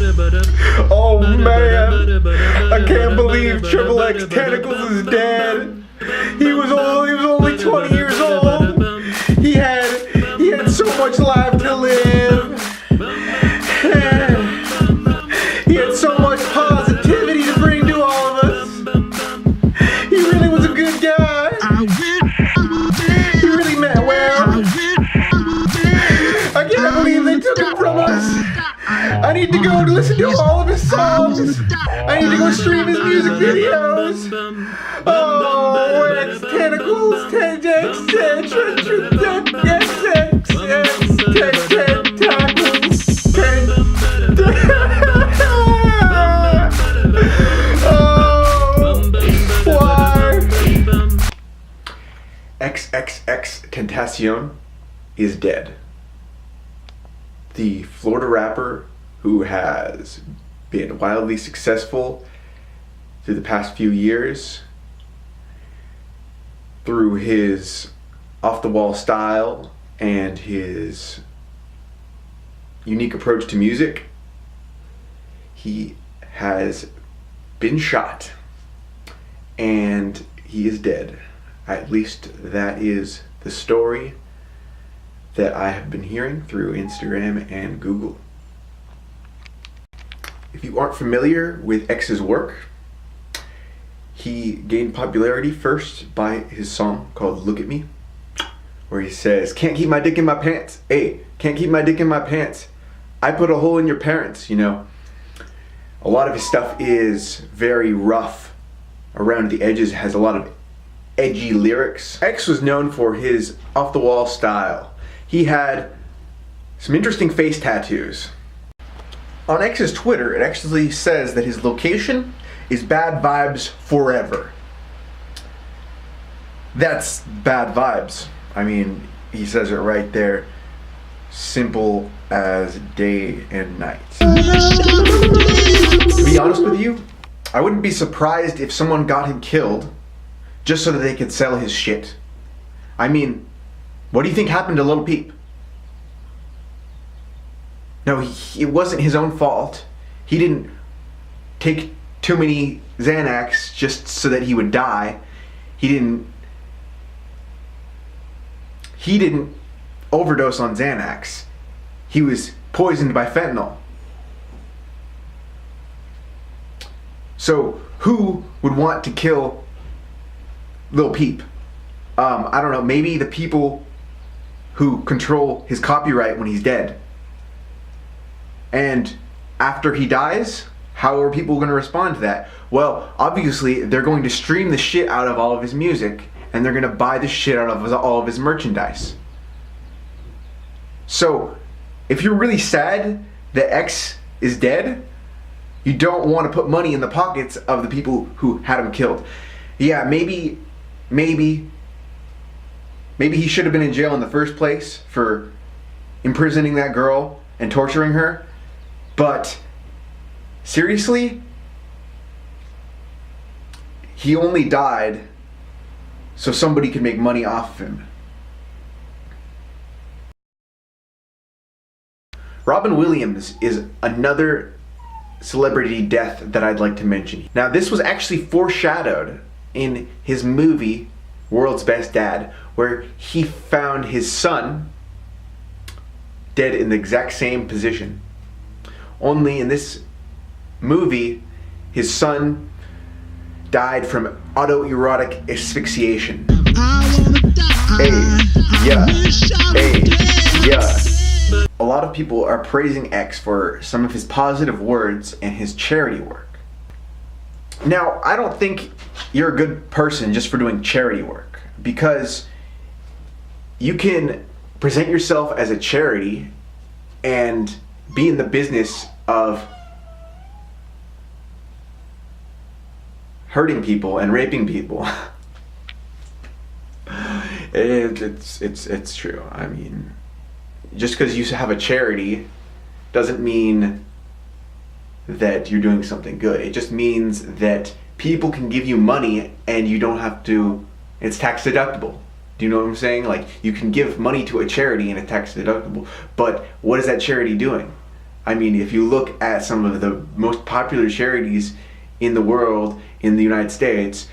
Oh man, I can't believe XXX Tentacles is dead. He was only 20 years old. He had so much life to live. He had so much positivity to bring to all of us. He really was a good guy. He really meant well. I can't believe they took him from us. I need to go listen to all of his songs. I need to go stream his music videos. Oh, X Tentacles, XXXTentacion is dead. The Florida rapper who has been wildly successful through the past few years through his off-the-wall style and his unique approach to music. He has been shot and he is dead. At least that is the story that I have been hearing through Instagram and Google. If you aren't familiar with X's work, he gained popularity first by his song called Look at Me, where he says, "Can't keep my dick in my pants. Hey, can't keep my dick in my pants. I put a hole in your parents," you know. A lot of his stuff is very rough around the edges, has a lot of edgy lyrics. X was known for his off-the-wall style. He had some interesting face tattoos. On X's Twitter, it actually says that his location is Bad Vibes Forever. That's bad vibes. I mean, he says it right there. Simple as day and night. To be honest with you, I wouldn't be surprised if someone got him killed just so that they could sell his shit. I mean, what do you think happened to Lil Peep? No, it wasn't his own fault. He didn't take too many Xanax just so that he would die. He didn't overdose on Xanax. He was poisoned by fentanyl. So who would want to kill Lil Peep? I don't know, maybe the people who control his copyright when he's dead. And after he dies, how are people going to respond to that? Well, obviously they're going to stream the shit out of all of his music, and they're going to buy the shit out of all of his merchandise. So if you're really sad that X is dead, you don't want to put money in the pockets of the people who had him killed. Yeah, maybe he should have been in jail in the first place for imprisoning that girl and torturing her. But seriously, he only died so somebody could make money off of him. Robin Williams is another celebrity death that I'd like to mention. Now, this was actually foreshadowed in his movie World's Best Dad, where he found his son dead in the exact same position. Only in this movie, his son died from autoerotic asphyxiation. A lot of people are praising X for some of his positive words and his charity work. Now, I don't think you're a good person just for doing charity work, because you can present yourself as a charity and be in the business of hurting people and raping people. It's true. I mean, just because you have a charity doesn't mean that you're doing something good. It just means that people can give you money and you don't have to, it's tax deductible. Do you know what I'm saying? Like, you can give money to a charity and it's tax deductible, but what is that charity doing? I mean, if you look at some of the most popular charities in the world, in the United States,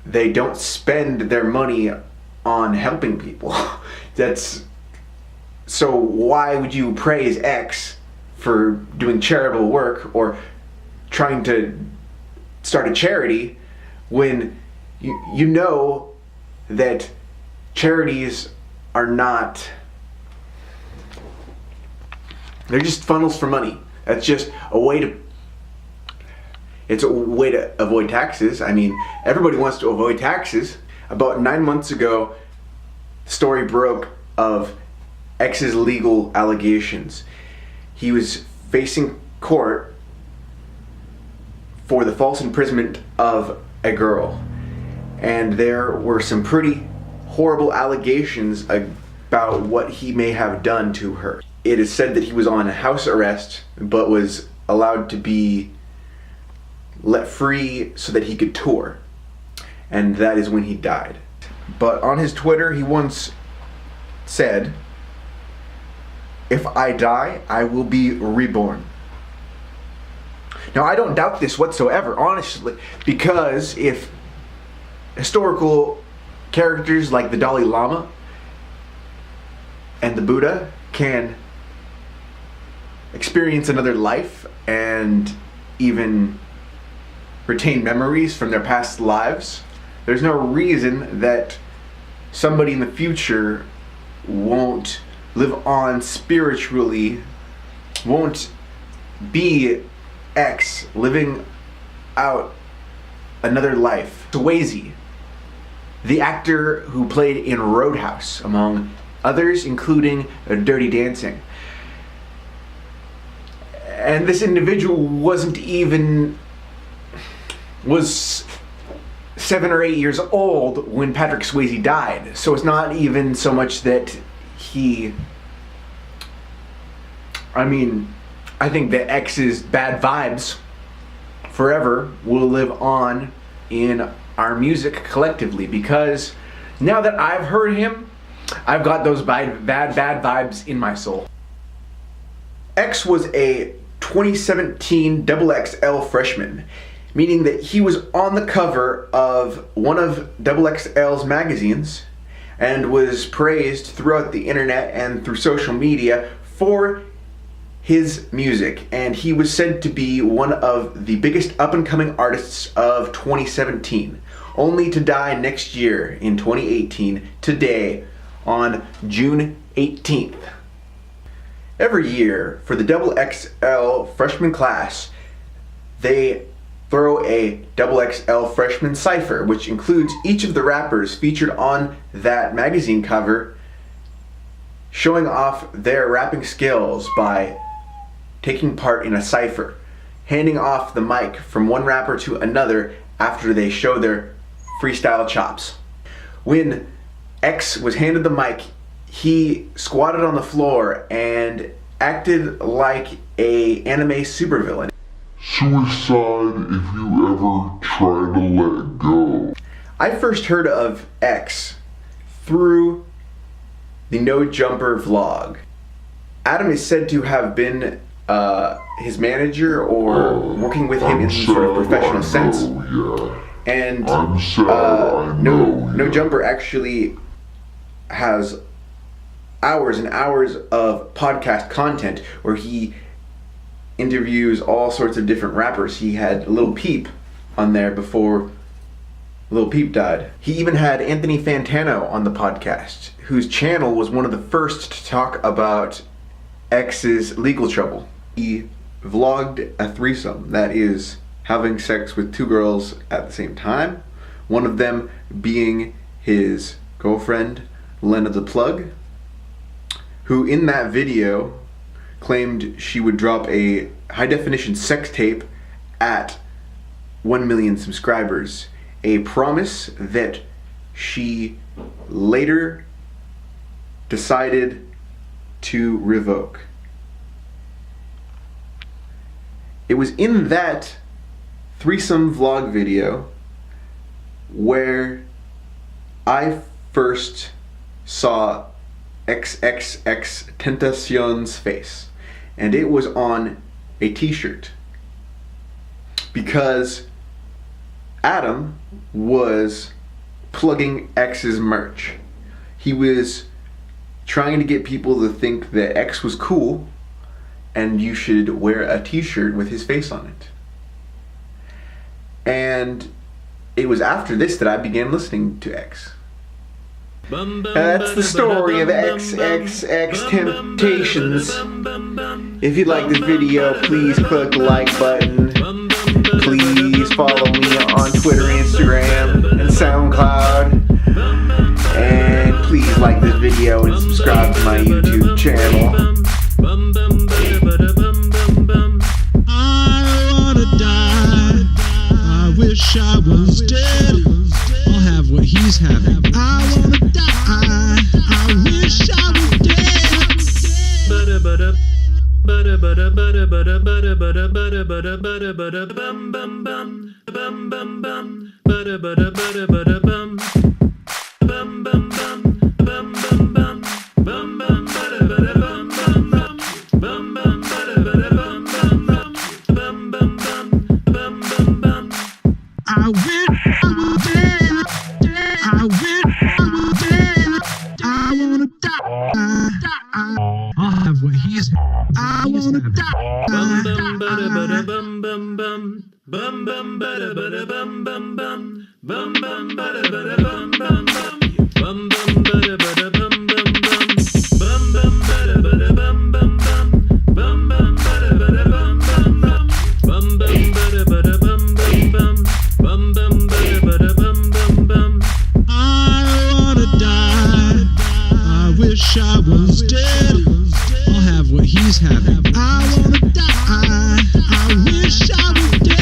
they don't spend their money on helping people. So why would you praise X for doing charitable work or trying to start a charity when you know that charities are not, they're just funnels for money. That's just a way to, it's a way to avoid taxes. I mean, everybody wants to avoid taxes. About 9 months ago, the story broke of X's legal allegations. He was facing court for the false imprisonment of a girl. And there were some pretty horrible allegations about what he may have done to her. It is said that he was on house arrest, but was allowed to be let free so that he could tour. And that is when he died. But on his Twitter, he once said, "If I die, I will be reborn." Now, I don't doubt this whatsoever, honestly, because if historical characters like the Dalai Lama and the Buddha can experience another life and even retain memories from their past lives, there's no reason that somebody in the future won't live on spiritually, won't be X living out another life. Swayze, the actor who played in Roadhouse, among others, including Dirty Dancing. And this individual was 7 or 8 years old when Patrick Swayze died. So it's not even so much that I think that X's bad vibes forever will live on in our music collectively, because now that I've heard him, I've got those bad vibes in my soul. X was a 2017 XXL freshman, meaning that he was on the cover of one of XXL's magazines and was praised throughout the internet and through social media for his music, and he was said to be one of the biggest up-and-coming artists of 2017, only to die next year in 2018, today, on June 18th. Every year, for the XXL freshman class, they throw a XXL freshman cypher, which includes each of the rappers featured on that magazine cover showing off their rapping skills by taking part in a cypher, handing off the mic from one rapper to another after they show their freestyle chops. When X was handed the mic, he squatted on the floor and acted like a anime supervillain. Suicide if you ever try to let go. I first heard of X through the No Jumper vlog. Adam is said to have been his manager or working with him in some sort of professional sense. And No Jumper actually has hours and hours of podcast content where he interviews all sorts of different rappers. He had Lil Peep on there before Lil Peep died. He even had Anthony Fantano on the podcast, whose channel was one of the first to talk about X's legal trouble. He vlogged a threesome, that is, having sex with 2 girls at the same time, one of them being his girlfriend, Lena the Plug, who in that video claimed she would drop a high-definition sex tape at 1 million subscribers, a promise that she later decided to revoke. It was in that threesome vlog video where I first saw XXXTentacion's face. and it was on a t-shirt because Adam was plugging X's merch. He was trying to get people to think that X was cool and you should wear a t-shirt with his face on it. And it was after this that I began listening to X. That's the story of XXXTentacions. If you like this video, please click the like button. Please follow me on Twitter, Instagram, and SoundCloud. And please like this video and subscribe to my YouTube channel. I wanna die. I wish I was dead. I'll have what he's having. I wanna die. I wish I was I wish I was dead. I wish I was dead. I wanna die. I'll have what he's having. I wanna die. Wish I was dead. I'll have what he's having. I wanna die. I wish I was dead.